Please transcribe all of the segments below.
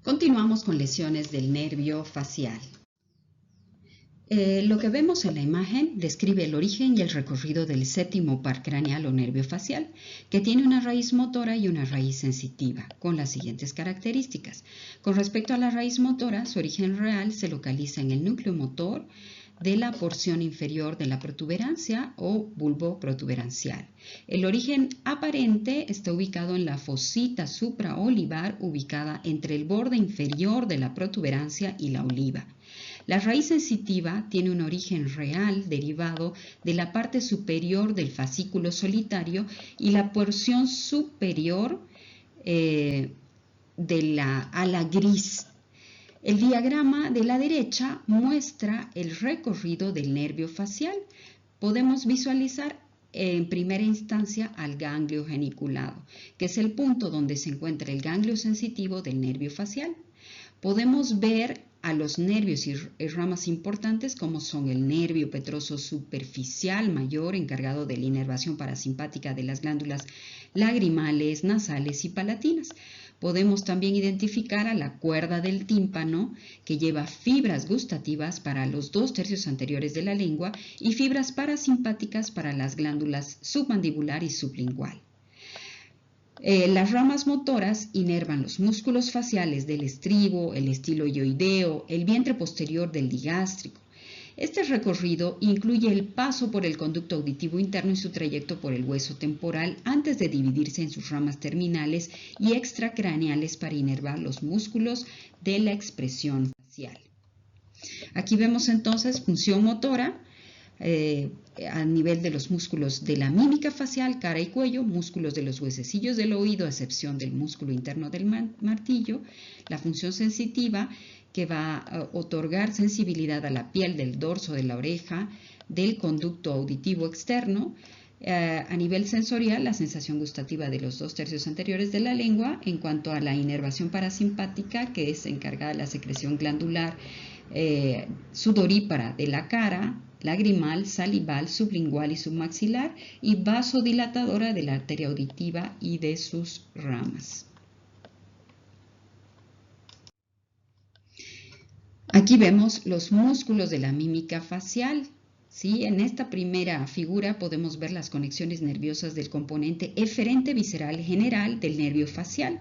Continuamos con lesiones del nervio facial. Lo que vemos en la imagen describe el origen y el recorrido del séptimo par craneal o nervio facial, que tiene una raíz motora y una raíz sensitiva, con las siguientes características. Con respecto a la raíz motora, su origen real se localiza en el núcleo motor de la porción inferior de la protuberancia o bulbo protuberancial. El origen aparente está ubicado en la fosita supraolivar, ubicada entre el borde inferior de la protuberancia y la oliva. La raíz sensitiva tiene un origen real derivado de la parte superior del fascículo solitario y la porción superior de la ala gris. El diagrama de la derecha muestra el recorrido del nervio facial. Podemos visualizar en primera instancia al ganglio geniculado, que es el punto donde se encuentra el ganglio sensitivo del nervio facial. Podemos ver a los nervios y ramas importantes como son el nervio petroso superficial mayor, encargado de la inervación parasimpática de las glándulas lagrimales, nasales y palatinas. Podemos también identificar a la cuerda del tímpano, que lleva fibras gustativas para los 2/3 anteriores de la lengua y fibras parasimpáticas para las glándulas submandibular y sublingual. Las ramas motoras inervan los músculos faciales del estribo, el estiloioideo, el vientre posterior del digástrico. Este recorrido incluye el paso por el conducto auditivo interno y su trayecto por el hueso temporal antes de dividirse en sus ramas terminales y extracraneales para inervar los músculos de la expresión facial. Aquí vemos entonces función motora a nivel de los músculos de la mímica facial, cara y cuello, músculos de los huesecillos del oído, a excepción del músculo interno del martillo, la función sensitiva, que va a otorgar sensibilidad a la piel del dorso de la oreja, del conducto auditivo externo. A nivel sensorial, la sensación gustativa de los 2/3 anteriores de la lengua. En cuanto a la inervación parasimpática, que es encargada de la secreción glandular sudorípara de la cara, lagrimal, salival, sublingual y submaxilar, y vasodilatadora de la arteria auditiva y de sus ramas. Aquí vemos los músculos de la mímica facial. ¿Sí? En esta primera figura podemos ver las conexiones nerviosas del componente eferente visceral general del nervio facial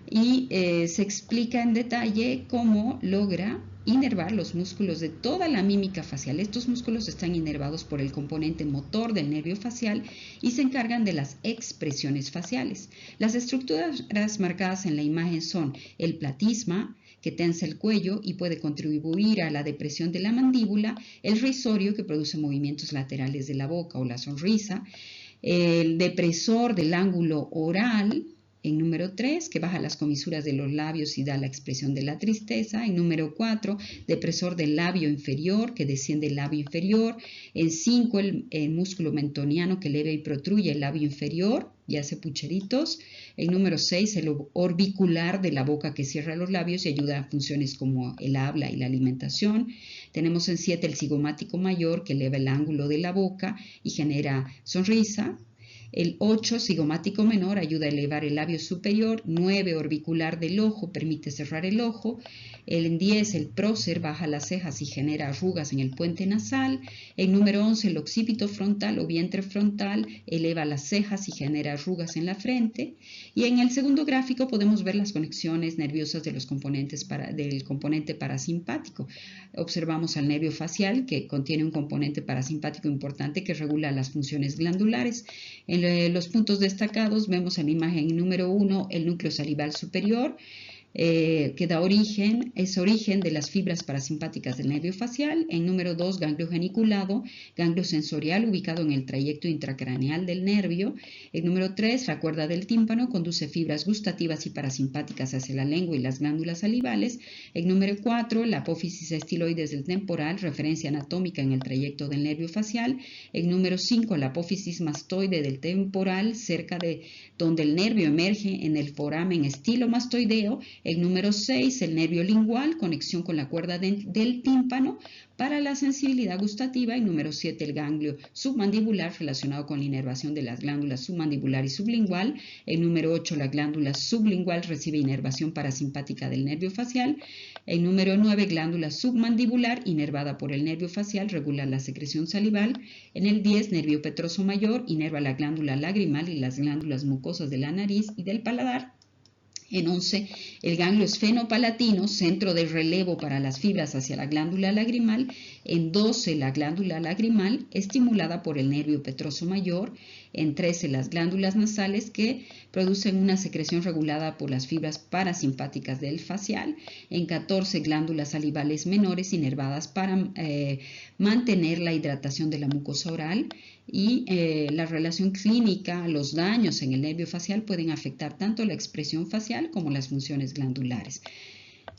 y se explica en detalle cómo logra inervar los músculos de toda la mímica facial. Estos músculos están inervados por el componente motor del nervio facial y se encargan de las expresiones faciales. Las estructuras marcadas en la imagen son el platisma, que tensa el cuello y puede contribuir a la depresión de la mandíbula, el risorio, que produce movimientos laterales de la boca o la sonrisa, el depresor del ángulo oral, en número 3, que baja las comisuras de los labios y da la expresión de la tristeza. En número 4, depresor del labio inferior, que desciende el labio inferior. En 5, el músculo mentoniano, que eleva y protruye el labio inferior y hace pucheritos. En número 6, el orbicular de la boca, que cierra los labios y ayuda a funciones como el habla y la alimentación. Tenemos en 7 el cigomático mayor, que eleva el ángulo de la boca y genera sonrisa. El 8, cigomático menor, ayuda a elevar el labio superior. 9, orbicular del ojo, permite cerrar el ojo. En 10, el prócer, baja las cejas y genera arrugas en el puente nasal. En número 11, el occipito frontal o vientre frontal, eleva las cejas y genera arrugas en la frente. Y en el segundo gráfico podemos ver las conexiones nerviosas de los componentes del componente parasimpático. Observamos al nervio facial, que contiene un componente parasimpático importante que regula las funciones glandulares. En los puntos destacados vemos en la imagen número 1 el núcleo salival superior, que da origen de las fibras parasimpáticas del nervio facial. En número 2, ganglio geniculado, ganglio sensorial ubicado en el trayecto intracraneal del nervio. En número 3, la cuerda del tímpano, conduce fibras gustativas y parasimpáticas hacia la lengua y las glándulas salivales. En número 4, la apófisis estiloides del temporal, referencia anatómica en el trayecto del nervio facial. En número 5, la apófisis mastoide del temporal, cerca de donde el nervio emerge en el foramen estilomastoideo. El número 6, el nervio lingual, conexión con la cuerda del tímpano para la sensibilidad gustativa. Y número 7, el ganglio submandibular, relacionado con la inervación de las glándulas submandibular y sublingual. El número 8, la glándula sublingual, recibe inervación parasimpática del nervio facial. El número 9, glándula submandibular, inervada por el nervio facial, regula la secreción salival. En el 10, nervio petroso mayor, inerva la glándula lagrimal y las glándulas mucosas de la nariz y del paladar. En 11, el ganglio esfenopalatino, centro de relevo para las fibras hacia la glándula lagrimal. En 12, la glándula lagrimal, estimulada por el nervio petroso mayor. En 13, las glándulas nasales, que producen una secreción regulada por las fibras parasimpáticas del facial. En 14, glándulas salivales menores, inervadas para mantener la hidratación de la mucosa oral. Y la relación clínica, los daños en el nervio facial pueden afectar tanto la expresión facial como las funciones glandulares,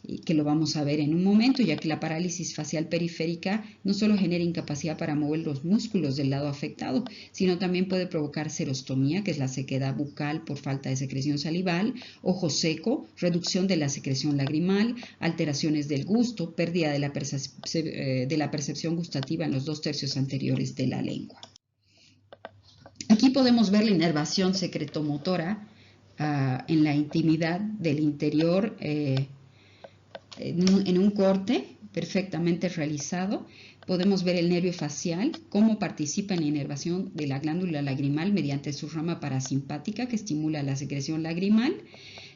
y que lo vamos a ver en un momento, ya que la parálisis facial periférica no solo genera incapacidad para mover los músculos del lado afectado, sino también puede provocar serostomía, que es la sequedad bucal por falta de secreción salival, ojo seco, reducción de la secreción lagrimal, alteraciones del gusto, pérdida de la percepción gustativa en los 2/3 anteriores de la lengua. Aquí podemos ver la inervación secretomotora en la intimidad del interior en un corte perfectamente realizado. Podemos ver el nervio facial, cómo participa en la inervación de la glándula lagrimal mediante su rama parasimpática que estimula la secreción lagrimal.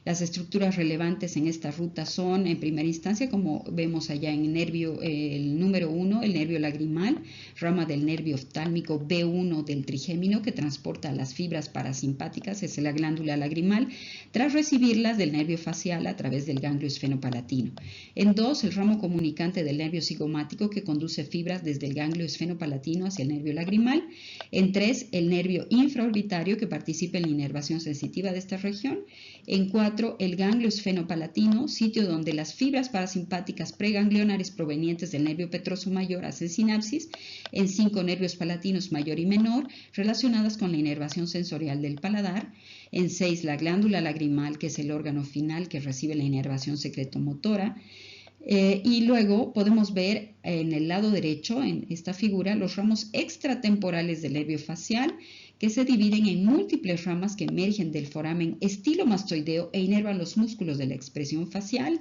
Las estructuras relevantes en esta ruta son, en primera instancia, como vemos allá en el número 1, el nervio lagrimal, rama del nervio oftálmico B1 del trigémino que transporta las fibras parasimpáticas hacia la glándula lagrimal tras recibirlas del nervio facial a través del ganglio esfenopalatino. En 2, el ramo comunicante del nervio cigomático que conduce fibras desde el ganglio esfenopalatino hacia el nervio lagrimal. En 3, el nervio infraorbitario que participa en la inervación sensitiva de esta región. En 4, el ganglio esfenopalatino, sitio donde las fibras parasimpáticas preganglionares provenientes del nervio petroso mayor hacen sinapsis. En 5, nervios palatinos mayor y menor, relacionadas con la inervación sensorial del paladar. En 6, la glándula lagrimal, que es el órgano final que recibe la inervación secretomotora. Y luego podemos ver en el lado derecho, en esta figura, los ramos extratemporales del nervio facial, que se dividen en múltiples ramas que emergen del foramen estilomastoideo e inervan los músculos de la expresión facial,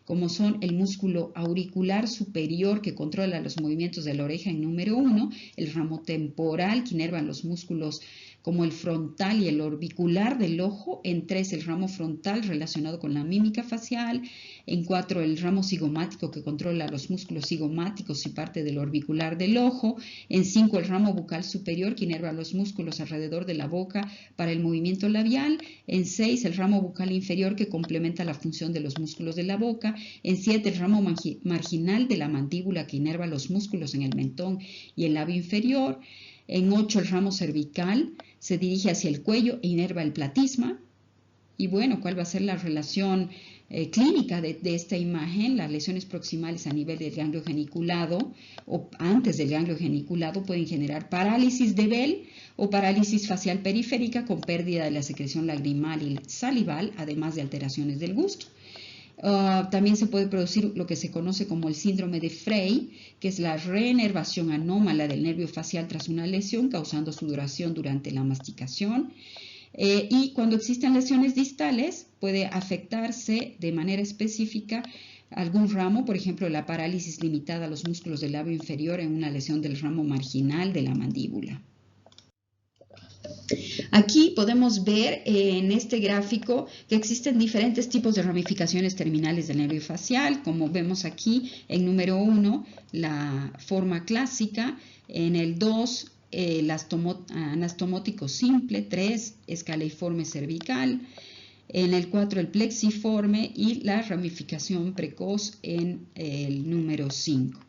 como son el músculo auricular superior que controla los movimientos de la oreja en número 1, el ramo temporal que inerva los músculos como el frontal y el orbicular del ojo. En 3, el ramo frontal relacionado con la mímica facial. En 4, el ramo cigomático que controla los músculos cigomáticos y parte del orbicular del ojo. En 5, el ramo bucal superior que inerva los músculos alrededor de la boca para el movimiento labial. En 6, el ramo bucal inferior que complementa la función de los músculos de la boca. En 7, el ramo marginal de la mandíbula que inerva los músculos en el mentón y el labio inferior. En 8, el ramo cervical se dirige hacia el cuello e inerva el platisma. Y bueno, ¿cuál va a ser la relación clínica de esta imagen? Las lesiones proximales a nivel del ganglio geniculado o antes del ganglio geniculado pueden generar parálisis de Bell o parálisis facial periférica con pérdida de la secreción lagrimal y salival, además de alteraciones del gusto. También se puede producir lo que se conoce como el síndrome de Frey, que es la reenervación anómala del nervio facial tras una lesión, causando sudoración durante la masticación. Y cuando existen lesiones distales, puede afectarse de manera específica algún ramo, por ejemplo, la parálisis limitada a los músculos del labio inferior en una lesión del ramo marginal de la mandíbula. Aquí podemos ver en este gráfico que existen diferentes tipos de ramificaciones terminales del nervio facial, como vemos aquí en número 1, la forma clásica, en el 2, el anastomótico simple, 3, escaleiforme cervical, en el 4, el plexiforme y la ramificación precoz en el número 5.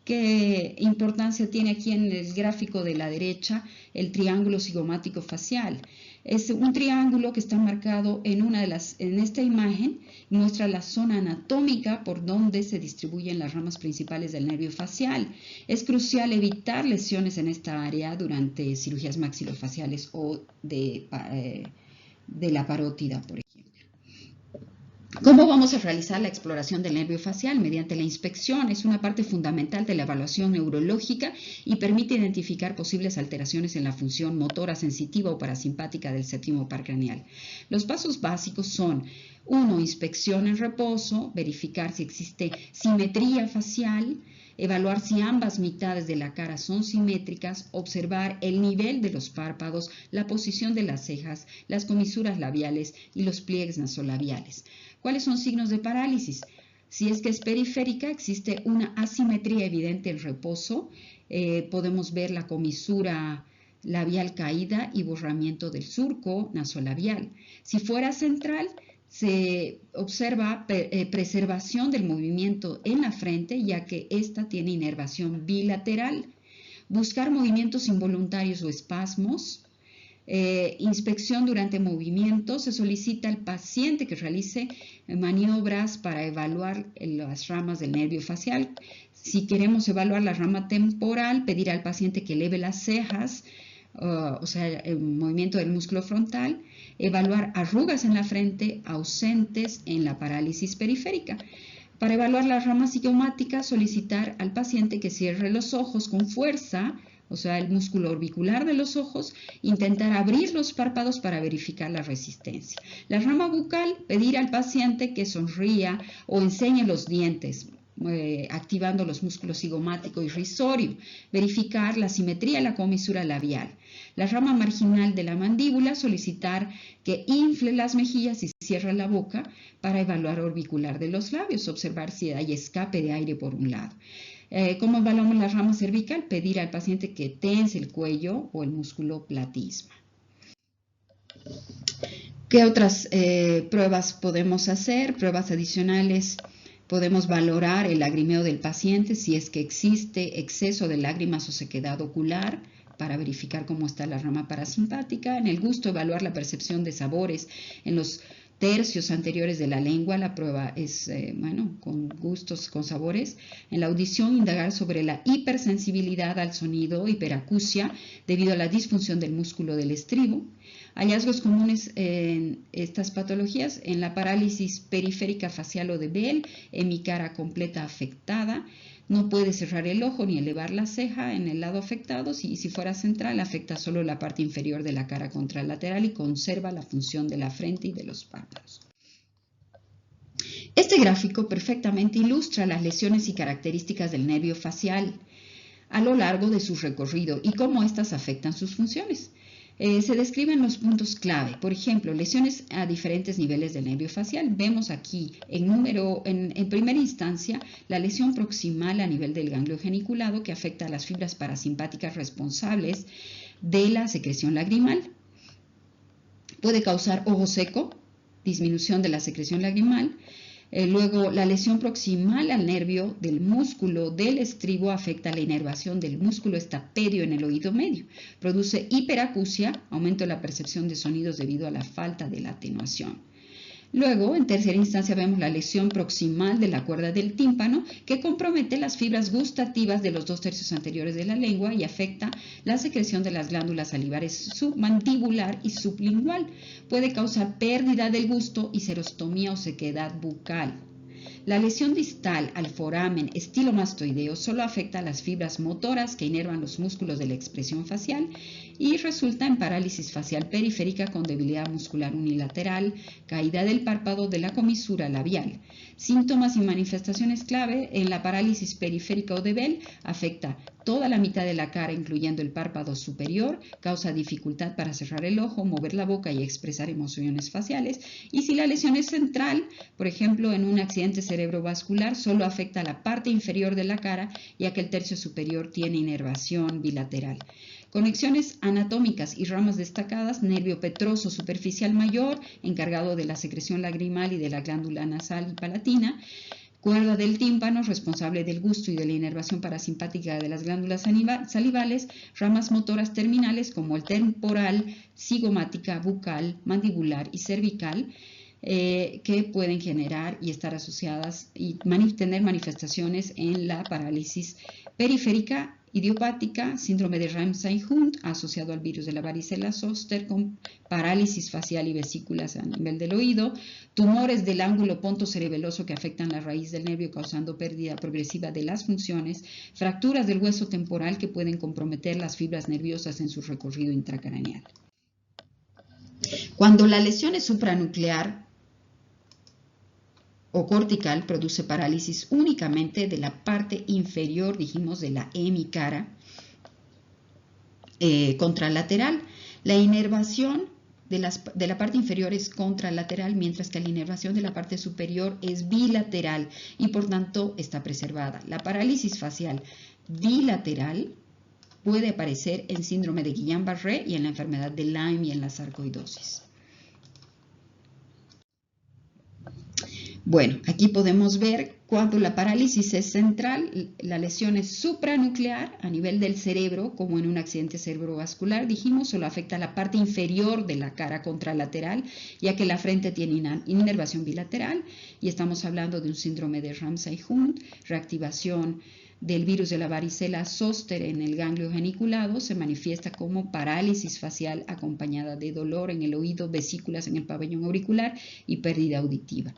¿Qué importancia tiene aquí en el gráfico de la derecha el triángulo cigomático facial? Es un triángulo que está marcado en esta imagen, muestra la zona anatómica por donde se distribuyen las ramas principales del nervio facial. Es crucial evitar lesiones en esta área durante cirugías maxilofaciales o de la parótida, por ejemplo. ¿Cómo vamos a realizar la exploración del nervio facial? Mediante la inspección. Es una parte fundamental de la evaluación neurológica y permite identificar posibles alteraciones en la función motora, sensitiva o parasimpática del séptimo par craneal. Los pasos básicos son: 1. Inspección en reposo, verificar si existe simetría facial, evaluar si ambas mitades de la cara son simétricas, observar el nivel de los párpados, la posición de las cejas, las comisuras labiales y los pliegues nasolabiales. ¿Cuáles son signos de parálisis? Si es que es periférica, existe una asimetría evidente en reposo. Podemos ver la comisura labial caída y borramiento del surco nasolabial. Si fuera central, se observa preservación del movimiento en la frente, ya que ésta tiene inervación bilateral. Buscar movimientos involuntarios o espasmos. Inspección durante movimiento. Se solicita al paciente que realice maniobras para evaluar las ramas del nervio facial. Si queremos evaluar la rama temporal, pedir al paciente que eleve las cejas, o sea, el movimiento del músculo frontal. Evaluar arrugas en la frente ausentes en la parálisis periférica. Para evaluar las ramas cigomáticas, solicitar al paciente que cierre los ojos con fuerza, o sea, el músculo orbicular de los ojos, intentar abrir los párpados para verificar la resistencia. La rama bucal, pedir al paciente que sonría o enseñe los dientes, activando los músculos cigomático y risorio. Verificar la simetría de la comisura labial. La rama marginal de la mandíbula, solicitar que infle las mejillas y cierre la boca para evaluar orbicular de los labios, observar si hay escape de aire por un lado. ¿Cómo evaluamos la rama cervical? Pedir al paciente que tense el cuello o el músculo platisma. ¿Qué otras pruebas podemos hacer? Pruebas adicionales. Podemos valorar el lagrimeo del paciente, si es que existe exceso de lágrimas o sequedad ocular, para verificar cómo está la rama parasimpática. En el gusto, evaluar la percepción de sabores en los tercios anteriores de la lengua. La prueba es, con gustos, con sabores. En la audición, indagar sobre la hipersensibilidad al sonido, hiperacusia, debido a la disfunción del músculo del estribo. Hallazgos comunes en estas patologías: en la parálisis periférica facial o de Bell, hemicara completa afectada. No puede cerrar el ojo ni elevar la ceja en el lado afectado. Si fuera central, afecta solo la parte inferior de la cara contralateral y conserva la función de la frente y de los párpados. Este gráfico perfectamente ilustra las lesiones y características del nervio facial a lo largo de su recorrido y cómo éstas afectan sus funciones. Se describen los puntos clave. Por ejemplo, lesiones a diferentes niveles del nervio facial. Vemos aquí en primera instancia la lesión proximal a nivel del ganglio geniculado, que afecta a las fibras parasimpáticas responsables de la secreción lagrimal. Puede causar ojo seco, disminución de la secreción lagrimal. Luego, la lesión proximal al nervio del músculo del estribo afecta la inervación del músculo estapedio en el oído medio. Produce hiperacusia, aumento de la percepción de sonidos debido a la falta de la atenuación. Luego, en tercera instancia, vemos la lesión proximal de la cuerda del tímpano, que compromete las fibras gustativas de los 2 tercios anteriores de la lengua y afecta la secreción de las glándulas salivares submandibular y sublingual. Puede causar pérdida del gusto y serostomía o sequedad bucal. La lesión distal al foramen estilomastoideo solo afecta a las fibras motoras que inervan los músculos de la expresión facial y resulta en parálisis facial periférica con debilidad muscular unilateral, caída del párpado de la comisura labial. Síntomas y manifestaciones clave en la parálisis periférica o de Bell: afecta toda la mitad de la cara, incluyendo el párpado superior, causa dificultad para cerrar el ojo, mover la boca y expresar emociones faciales. Y si la lesión es central, por ejemplo, en un accidente cerebrovascular, solo afecta a la parte inferior de la cara, ya que el tercio superior tiene inervación bilateral. Conexiones anatómicas y ramas destacadas: nervio petroso superficial mayor, encargado de la secreción lagrimal y de la glándula nasal y palatina. Cuerda del tímpano, responsable del gusto y de la inervación parasimpática de las glándulas salivales. Ramas motoras terminales como el temporal, cigomática, bucal, mandibular y cervical, que pueden generar y estar asociadas y tener manifestaciones en la parálisis periférica idiopática, síndrome de Ramsay-Hunt asociado al virus de la varicela zoster con parálisis facial y vesículas a nivel del oído, tumores del ángulo pontocerebeloso que afectan la raíz del nervio causando pérdida progresiva de las funciones, fracturas del hueso temporal que pueden comprometer las fibras nerviosas en su recorrido intracraneal. Cuando la lesión es supranuclear o cortical, produce parálisis únicamente de la parte inferior, dijimos, de la hemicara contralateral. La inervación de la parte inferior es contralateral, mientras que la inervación de la parte superior es bilateral y por tanto está preservada. La parálisis facial bilateral puede aparecer en síndrome de Guillain-Barré y en la enfermedad de Lyme y en la sarcoidosis. Bueno, aquí podemos ver cuando la parálisis es central, la lesión es supranuclear a nivel del cerebro, como en un accidente cerebrovascular, dijimos, solo afecta a la parte inferior de la cara contralateral, ya que la frente tiene inervación bilateral, y estamos hablando de un síndrome de Ramsay-Hunt, reactivación del virus de la varicela zoster en el ganglio geniculado, se manifiesta como parálisis facial acompañada de dolor en el oído, vesículas en el pabellón auricular y pérdida auditiva.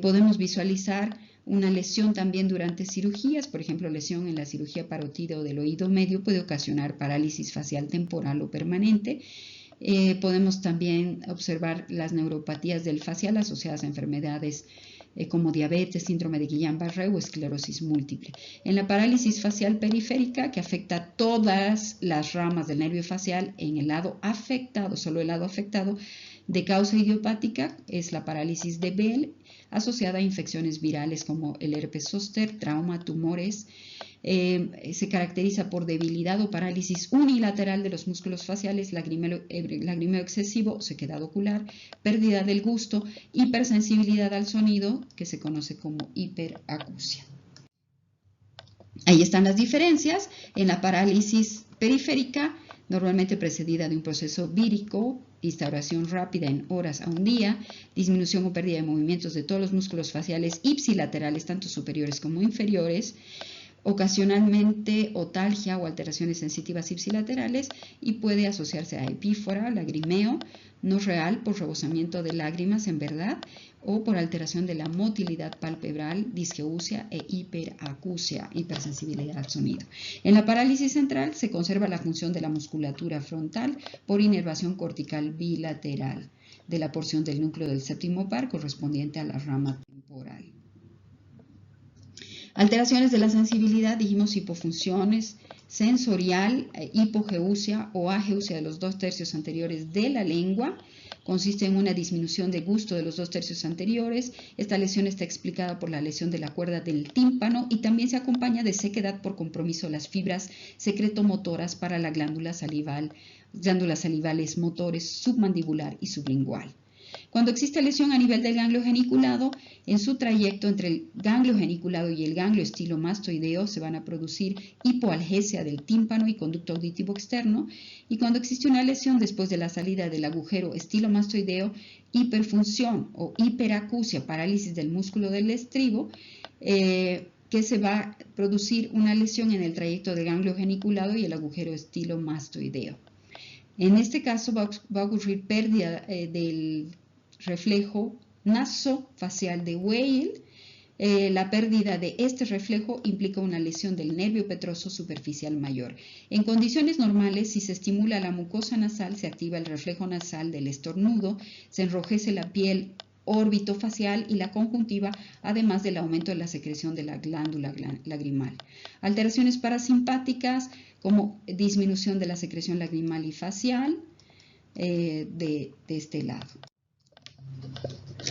Podemos visualizar una lesión también durante cirugías, por ejemplo, lesión en la cirugía parótida o del oído medio puede ocasionar parálisis facial temporal o permanente. Podemos también observar las neuropatías del facial asociadas a enfermedades como diabetes, síndrome de Guillain-Barré o esclerosis múltiple. En la parálisis facial periférica, que afecta todas las ramas del nervio facial, en el lado afectado, solo el lado afectado, de causa idiopática, es la parálisis de Bell, asociada a infecciones virales como el herpes zóster, trauma, tumores. Se caracteriza por debilidad o parálisis unilateral de los músculos faciales, lagrimeo excesivo, sequedad ocular, pérdida del gusto, hipersensibilidad al sonido, que se conoce como hiperacusia. Ahí están las diferencias. En la parálisis periférica, normalmente precedida de un proceso vírico, instauración rápida en horas a un día, disminución o pérdida de movimientos de todos los músculos faciales ipsilaterales, tanto superiores como inferiores, ocasionalmente otalgia o alteraciones sensitivas ipsilaterales y puede asociarse a epífora, lagrimeo, no real por rebosamiento de lágrimas en verdad o por alteración de la motilidad palpebral, disgeusia e hiperacusia, hipersensibilidad al sonido. En la parálisis central se conserva la función de la musculatura frontal por inervación cortical bilateral de la porción del núcleo del séptimo par correspondiente a la rama temporal. Alteraciones de la sensibilidad, dijimos hipofunciones sensorial, hipogeusia o ageusia de los 2/3 anteriores de la lengua. Consiste en una disminución de gusto de los 2/3 anteriores. Esta lesión está explicada por la lesión de la cuerda del tímpano y también se acompaña de sequedad por compromiso de las fibras secretomotoras para la glándulas salivales motores submandibular y sublingual. Cuando existe lesión a nivel del ganglio geniculado, en su trayecto entre el ganglio geniculado y el ganglio estilomastoideo se van a producir hipoalgesia del tímpano y conducto auditivo externo, y cuando existe una lesión después de la salida del agujero estilomastoideo, hiperfunción o hiperacusia, parálisis del músculo del estribo, que se va a producir una lesión en el trayecto del ganglio geniculado y el agujero estilomastoideo. En este caso va a ocurrir pérdida del reflejo nasofacial de Weil. La pérdida de este reflejo implica una lesión del nervio petroso superficial mayor. En condiciones normales, si se estimula la mucosa nasal, se activa el reflejo nasal del estornudo, se enrojece la piel órbito-facial y la conjuntiva, además del aumento de la secreción de la glándula lagrimal. Alteraciones parasimpáticas como disminución de la secreción lagrimal y facial de este lado.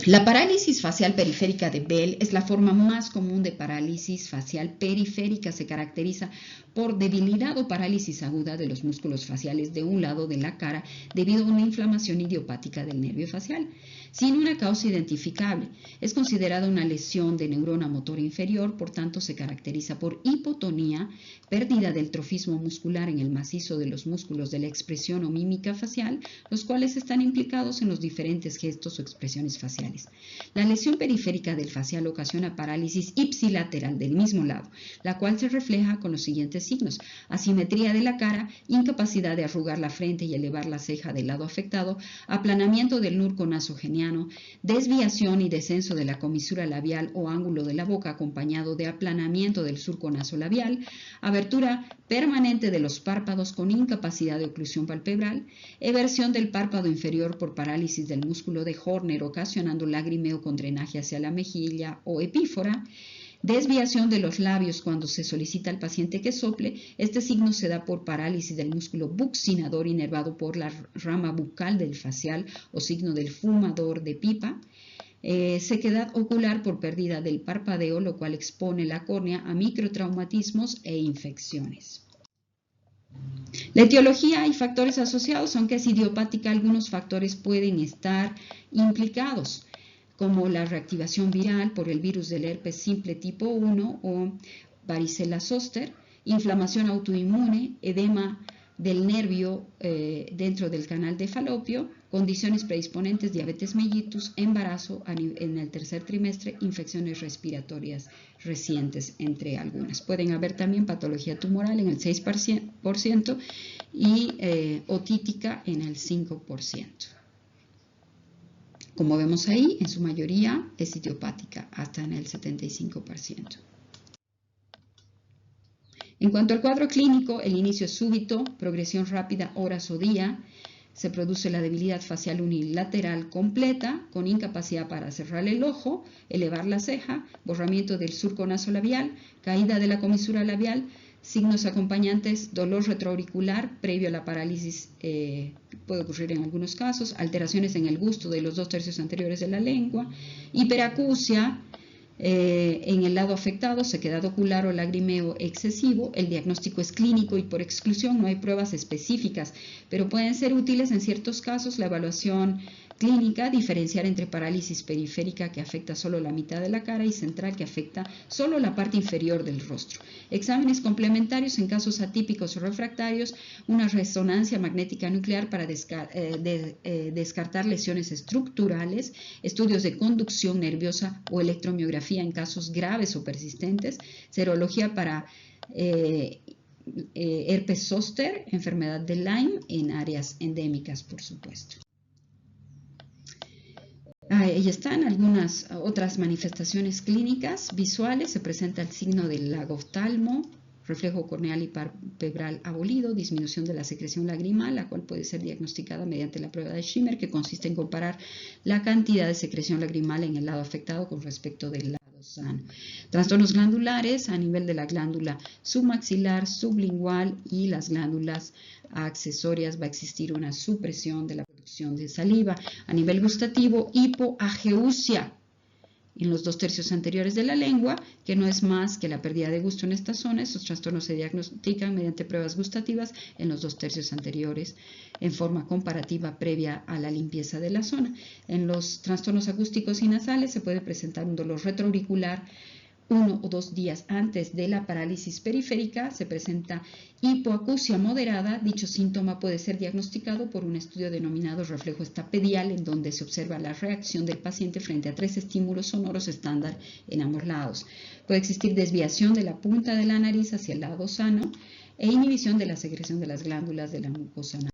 La parálisis facial periférica de Bell es la forma más común de parálisis facial periférica. Se caracteriza por debilidad o parálisis aguda de los músculos faciales de un lado de la cara debido a una inflamación idiopática del nervio facial, sin una causa identificable. Es considerada una lesión de neurona motora inferior, por tanto se caracteriza por hipotonía, pérdida del trofismo muscular en el macizo de los músculos de la expresión o mímica facial, los cuales están implicados en los diferentes gestos o expresiones faciales. La lesión periférica del facial ocasiona parálisis ipsilateral del mismo lado, la cual se refleja con los siguientes siguientes signos: asimetría de la cara, incapacidad de arrugar la frente y elevar la ceja del lado afectado, aplanamiento del surco nasogeniano, desviación y descenso de la comisura labial o ángulo de la boca acompañado de aplanamiento del surco nasolabial, abertura permanente de los párpados con incapacidad de oclusión palpebral, eversión del párpado inferior por parálisis del músculo de Horner ocasionando lagrimeo con drenaje hacia la mejilla o epífora, desviación de los labios cuando se solicita al paciente que sople. Este signo se da por parálisis del músculo buccinador inervado por la rama bucal del facial o signo del fumador de pipa. Sequedad ocular por pérdida del parpadeo, lo cual expone la córnea a microtraumatismos e infecciones. La etiología y factores asociados, aunque es idiopática, algunos factores pueden estar implicados, como la reactivación viral por el virus del herpes simple tipo 1 o varicela zoster, inflamación autoinmune, edema del nervio dentro del canal de Falopio, condiciones predisponentes, diabetes mellitus, embarazo en el tercer trimestre, infecciones respiratorias recientes, entre algunas. Pueden haber también patología tumoral en el 6% y otítica en el 5%. Como vemos ahí, en su mayoría es idiopática, hasta en el 75%. En cuanto al cuadro clínico, el inicio es súbito, progresión rápida, horas o día. Se produce la debilidad facial unilateral completa, con incapacidad para cerrar el ojo, elevar la ceja, borramiento del surco nasolabial, caída de la comisura labial, signos acompañantes: dolor retroauricular previo a la parálisis, puede ocurrir en algunos casos, alteraciones en el gusto de los 2/3 anteriores de la lengua, hiperacusia en el lado afectado, sequedad ocular o lagrimeo excesivo. El diagnóstico es clínico y por exclusión, no hay pruebas específicas, pero pueden ser útiles en ciertos casos. La evaluación clínica, diferenciar entre parálisis periférica, que afecta solo la mitad de la cara, y central, que afecta solo la parte inferior del rostro. Exámenes complementarios en casos atípicos o refractarios: una resonancia magnética nuclear para descartar lesiones estructurales, estudios de conducción nerviosa o electromiografía en casos graves o persistentes, serología para herpes zóster, enfermedad de Lyme en áreas endémicas, por supuesto. Ahí están algunas otras manifestaciones clínicas visuales. Se presenta el signo del lagoftalmo, reflejo corneal y palpebral abolido, disminución de la secreción lagrimal, la cual puede ser diagnosticada mediante la prueba de Schimmer, que consiste en comparar la cantidad de secreción lagrimal en el lado afectado con respecto del lado sano. Trastornos glandulares a nivel de la glándula submaxilar, sublingual y las glándulas accesorias. Va a existir una supresión de la producción de saliva. A nivel gustativo, hipoageusia en los 2/3 anteriores de la lengua, que no es más que la pérdida de gusto en esta zona. Estos trastornos se diagnostican mediante pruebas gustativas en los 2/3 anteriores en forma comparativa previa a la limpieza de la zona. En los trastornos acústicos y nasales se puede presentar un dolor retroauricular 1 o 2 días antes de la parálisis periférica. Se presenta hipoacusia moderada. Dicho síntoma puede ser diagnosticado por un estudio denominado reflejo estapedial, en donde se observa la reacción del paciente frente a 3 estímulos sonoros estándar en ambos lados. Puede existir desviación de la punta de la nariz hacia el lado sano e inhibición de la secreción de las glándulas de la mucosa nasal.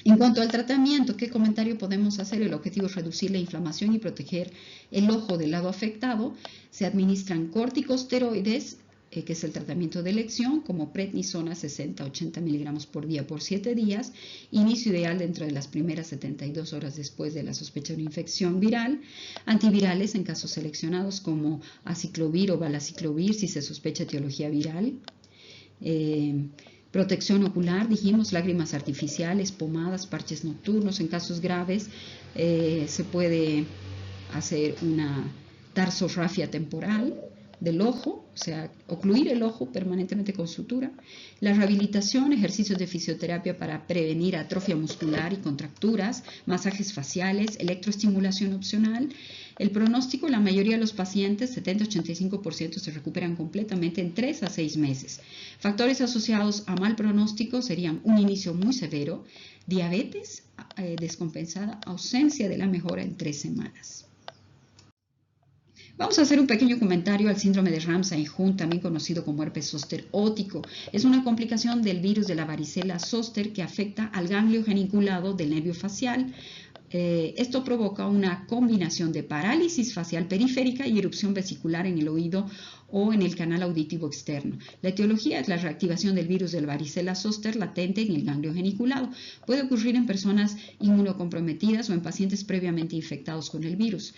En cuanto al tratamiento, ¿qué comentario podemos hacer? El objetivo es reducir la inflamación y proteger el ojo del lado afectado. Se administran corticosteroides, que es el tratamiento de elección, como prednisona 60-80 miligramos por día por 7 días. Inicio ideal dentro de las primeras 72 horas después de la sospecha de una infección viral. Antivirales en casos seleccionados, como aciclovir o valaciclovir si se sospecha etiología viral. Protección ocular, dijimos, lágrimas artificiales, pomadas, parches nocturnos. En casos graves se puede hacer una tarsorrafia temporal del ojo, o sea, ocluir el ojo permanentemente con sutura. La rehabilitación, ejercicios de fisioterapia para prevenir atrofia muscular y contracturas, masajes faciales, electroestimulación opcional. El pronóstico: la mayoría de los pacientes, 70-85%, se recuperan completamente en 3 a 6 meses. Factores asociados a mal pronóstico serían un inicio muy severo, diabetes descompensada, ausencia de la mejora en 3 semanas. Vamos a hacer un pequeño comentario al síndrome de Ramsay-Hunt, también conocido como herpes zóster óptico. Es una complicación del virus de la varicela zóster que afecta al ganglio geniculado del nervio facial. Esto provoca una combinación de parálisis facial periférica y erupción vesicular en el oído o en el canal auditivo externo. La etiología es la reactivación del virus de la varicela zóster latente en el ganglio geniculado. Puede ocurrir en personas inmunocomprometidas o en pacientes previamente infectados con el virus.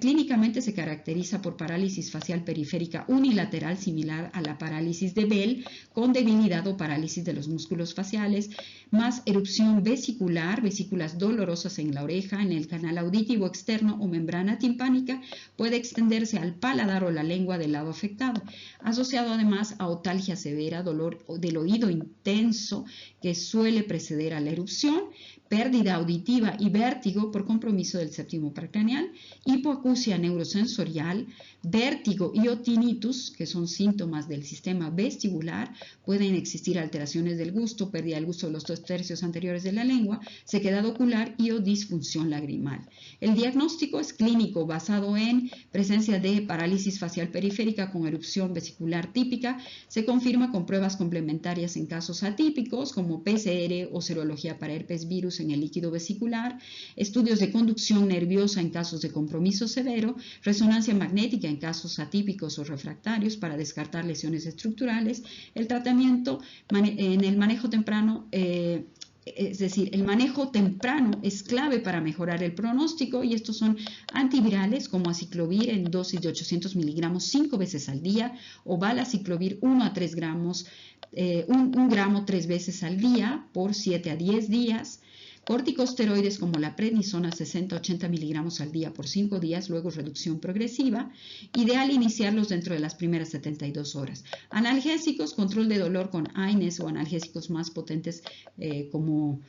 Clínicamente se caracteriza por parálisis facial periférica unilateral similar a la parálisis de Bell, con debilidad o parálisis de los músculos faciales, más erupción vesicular, vesículas dolorosas en la oreja, en el canal auditivo externo o membrana timpánica. Puede extenderse al paladar o la lengua del lado afectado, asociado además a otalgia severa, dolor del oído intenso que suele preceder a la erupción, pérdida auditiva y vértigo por compromiso del séptimo par craneal, hipoacusia neurosensorial, vértigo y o tinnitus, que son síntomas del sistema vestibular. Pueden existir alteraciones del gusto, pérdida del gusto de los 2/3 anteriores de la lengua, sequedad ocular y o disfunción lagrimal. El diagnóstico es clínico, basado en presencia de parálisis facial periférica con erupción vesicular típica. Se confirma con pruebas complementarias en casos atípicos como PCR o serología para herpes virus en el líquido vesicular, estudios de conducción nerviosa en casos de compromiso severo, resonancia magnética en casos atípicos o refractarios para descartar lesiones estructurales. El tratamiento en el manejo temprano, es decir, el manejo temprano es clave para mejorar el pronóstico, y estos son antivirales como aciclovir en dosis de 800 miligramos 5 veces al día, o valaciclovir 1 a 3 gramos, 1 gramo 3 veces al día por 7 a 10 días. Corticosteroides como la prednisona 60-80 miligramos al día por 5 días, luego reducción progresiva. Ideal iniciarlos dentro de las primeras 72 horas. Analgésicos, control de dolor con AINES o analgésicos más potentes como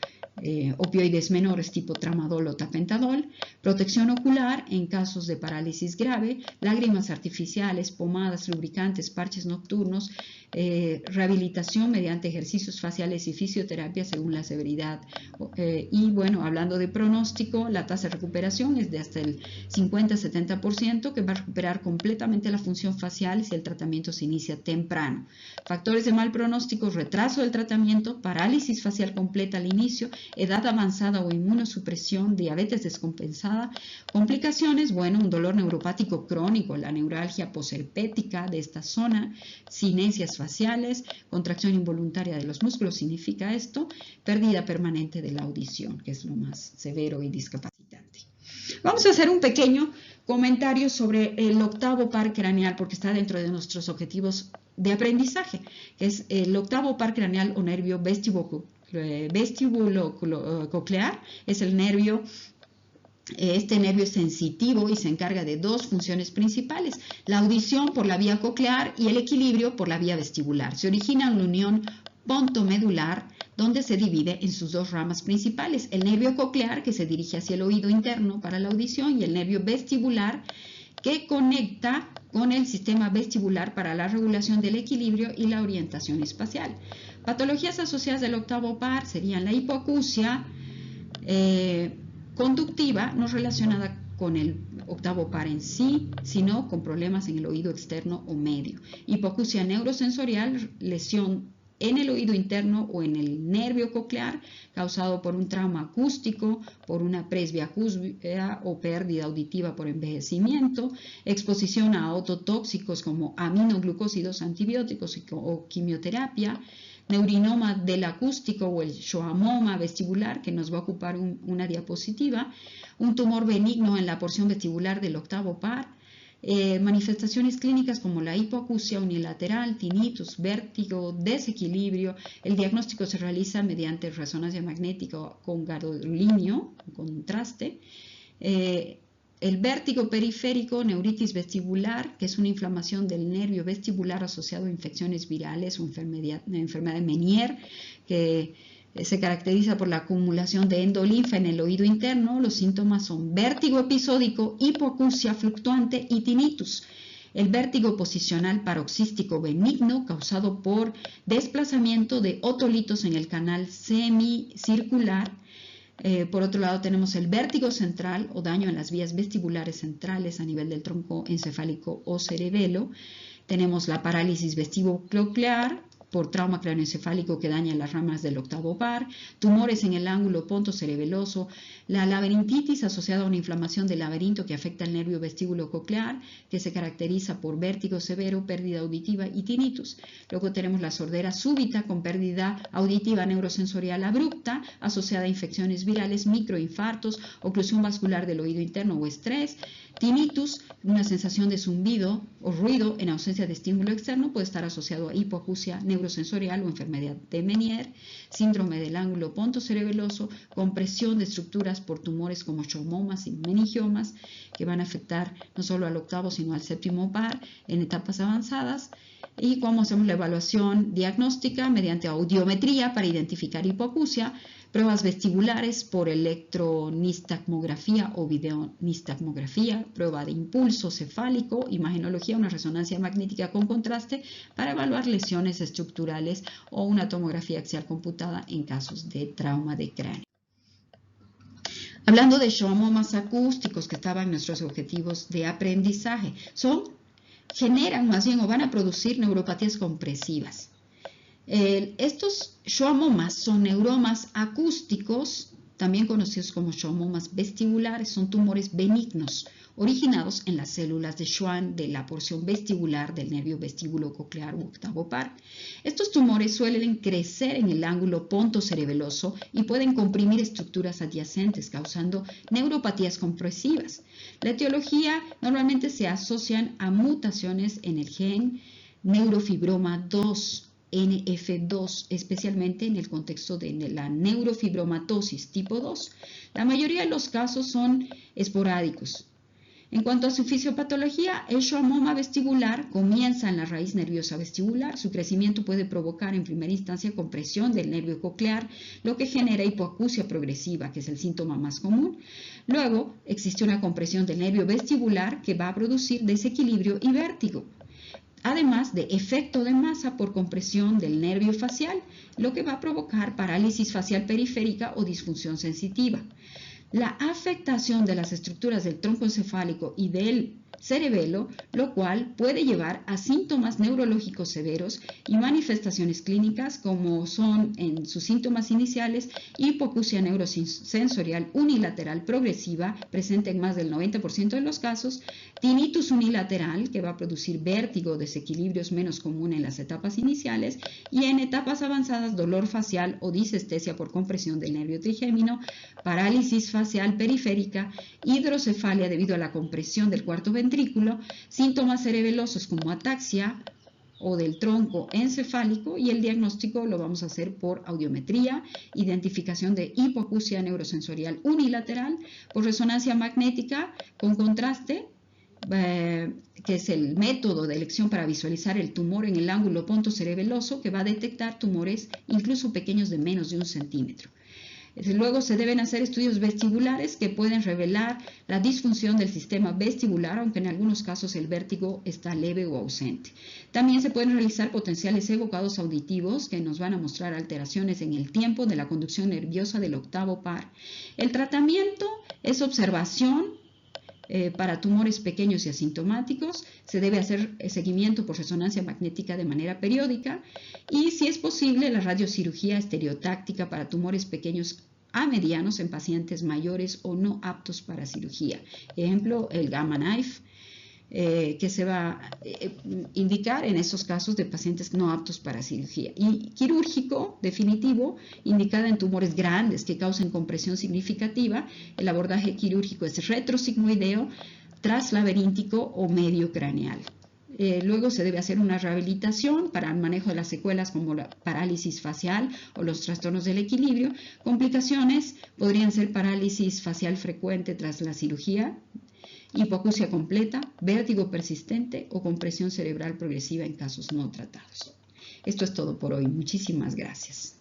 opioides menores tipo tramadol o tapentadol. Protección ocular en casos de parálisis grave, lágrimas artificiales, pomadas, lubricantes, parches nocturnos, rehabilitación mediante ejercicios faciales y fisioterapia según la severidad. Y bueno, hablando de pronóstico, la tasa de recuperación es de hasta el 50-70%, que va a recuperar completamente la función facial si el tratamiento se inicia temprano. Factores de mal pronóstico: retraso del tratamiento, parálisis facial completa al inicio, edad avanzada o inmunosupresión, diabetes descompensada. Complicaciones: bueno, un dolor neuropático crónico, la neuralgia posherpética de esta zona, sinencias faciales, contracción involuntaria de los músculos, significa esto, pérdida permanente de la audición, que es lo más severo y discapacitante. Vamos a hacer un pequeño comentario sobre el octavo par craneal, porque está dentro de nuestros objetivos de aprendizaje, que es el octavo par craneal o nervio vestibulococlear. Es el nervio. Este nervio es sensitivo y se encarga de dos funciones principales: la audición por la vía coclear y el equilibrio por la vía vestibular. Se origina en la unión pontomedular, donde se divide en sus dos ramas principales: el nervio coclear, que se dirige hacia el oído interno para la audición, y el nervio vestibular, que conecta con el sistema vestibular para la regulación del equilibrio y la orientación espacial. Patologías asociadas del octavo par serían la hipoacusia conductiva, no relacionada con el octavo par en sí, sino con problemas en el oído externo o medio. Hipoacusia neurosensorial, lesión en el oído interno o en el nervio coclear, causado por un trauma acústico, por una presbiacusia o pérdida auditiva por envejecimiento, exposición a ototóxicos como aminoglucósidos, antibióticos o quimioterapia, neurinoma del acústico o el schwannoma vestibular, que nos va a ocupar una diapositiva, un tumor benigno en la porción vestibular del octavo par, manifestaciones clínicas como la hipoacusia unilateral, tinnitus, vértigo, desequilibrio. El diagnóstico se realiza mediante resonancia magnética con gadolínio, contraste. El vértigo periférico, neuritis vestibular, que es una inflamación del nervio vestibular asociado a infecciones virales o enfermedad de Meniere, que se caracteriza por la acumulación de endolinfa en el oído interno. Los síntomas son vértigo episódico, hipoacusia fluctuante y tinnitus. El vértigo posicional paroxístico benigno, causado por desplazamiento de otolitos en el canal semicircular. Por otro lado, tenemos el vértigo central o daño en las vías vestibulares centrales a nivel del tronco encefálico o cerebelo. Tenemos la parálisis vestibulo-coclear por trauma craneoencefálico que daña las ramas del octavo par, tumores en el ángulo pontocerebeloso, la laberintitis asociada a una inflamación del laberinto que afecta el nervio vestíbulo-coclear, que se caracteriza por vértigo severo, pérdida auditiva y tinnitus. Luego tenemos la sordera súbita con pérdida auditiva neurosensorial abrupta asociada a infecciones virales, microinfartos, oclusión vascular del oído interno o estrés. Tinnitus, una sensación de zumbido o ruido en ausencia de estímulo externo, puede estar asociado a hipoacusia neurosensorial o enfermedad de Meniere, síndrome del ángulo pontocerebeloso, compresión de estructuras por tumores como schwannomas y meningiomas, que van a afectar no solo al octavo sino al séptimo par en etapas avanzadas. Y cómo hacemos la evaluación diagnóstica mediante audiometría para identificar hipoacusia, pruebas vestibulares por electronistagmografía o videonistagmografía, prueba de impulso cefálico, imagenología, una resonancia magnética con contraste para evaluar lesiones estructurales o una tomografía axial computada en casos de trauma de cráneo. Hablando de schwannomas acústicos que estaban en nuestros objetivos de aprendizaje, generan más bien o van a producir neuropatías compresivas. Estos schwannomas son neuromas acústicos, también conocidos como schwannomas vestibulares, son tumores benignos originados en las células de Schwann de la porción vestibular del nervio vestíbulo-coclear u octavo par. Estos tumores suelen crecer en el ángulo pontocerebeloso y pueden comprimir estructuras adyacentes, causando neuropatías compresivas. La etiología normalmente se asocian a mutaciones en el gen neurofibroma 2, NF2, especialmente en el contexto de la neurofibromatosis tipo 2. La mayoría de los casos son esporádicos. En cuanto a su fisiopatología, el schwannoma vestibular comienza en la raíz nerviosa vestibular. Su crecimiento puede provocar en primera instancia compresión del nervio coclear, lo que genera hipoacusia progresiva, que es el síntoma más común. Luego existe una compresión del nervio vestibular que va a producir desequilibrio y vértigo, además de efecto de masa por compresión del nervio facial, lo que va a provocar parálisis facial periférica o disfunción sensitiva. La afectación de las estructuras del tronco encefálico y del cerebelo, lo cual puede llevar a síntomas neurológicos severos y manifestaciones clínicas como son en sus síntomas iniciales hipoacusia neurosensorial unilateral progresiva, presente en más del 90% de los casos, tinnitus unilateral, que va a producir vértigo o desequilibrios menos común en las etapas iniciales, y en etapas avanzadas dolor facial o disestesia por compresión del nervio trigémino, parálisis facial periférica, hidrocefalia debido a la compresión del cuarto ventrículo, síntomas cerebelosos como ataxia o del tronco encefálico, y el diagnóstico lo vamos a hacer por audiometría, identificación de hipoacusia neurosensorial unilateral, por resonancia magnética con contraste, que es el método de elección para visualizar el tumor en el ángulo pontocerebeloso, que va a detectar tumores incluso pequeños de menos de 1 centímetro. Luego se deben hacer estudios vestibulares que pueden revelar la disfunción del sistema vestibular, aunque en algunos casos el vértigo está leve o ausente. También se pueden realizar potenciales evocados auditivos que nos van a mostrar alteraciones en el tiempo de la conducción nerviosa del octavo par. El tratamiento es observación para tumores pequeños y asintomáticos. Se debe hacer seguimiento por resonancia magnética de manera periódica y, si es posible, la radiocirugía estereotáctica para tumores pequeños a medianos en pacientes mayores o no aptos para cirugía. Ejemplo, el Gamma Knife, que se va a indicar en esos casos de pacientes no aptos para cirugía. Y quirúrgico definitivo, indicada en tumores grandes que causen compresión significativa. El abordaje quirúrgico es retrosigmoideo, translaberíntico o medio craneal. Luego se debe hacer una rehabilitación para el manejo de las secuelas como la parálisis facial o los trastornos del equilibrio. Complicaciones podrían ser parálisis facial frecuente tras la cirugía, hipoacusia completa, vértigo persistente o compresión cerebral progresiva en casos no tratados. Esto es todo por hoy. Muchísimas gracias.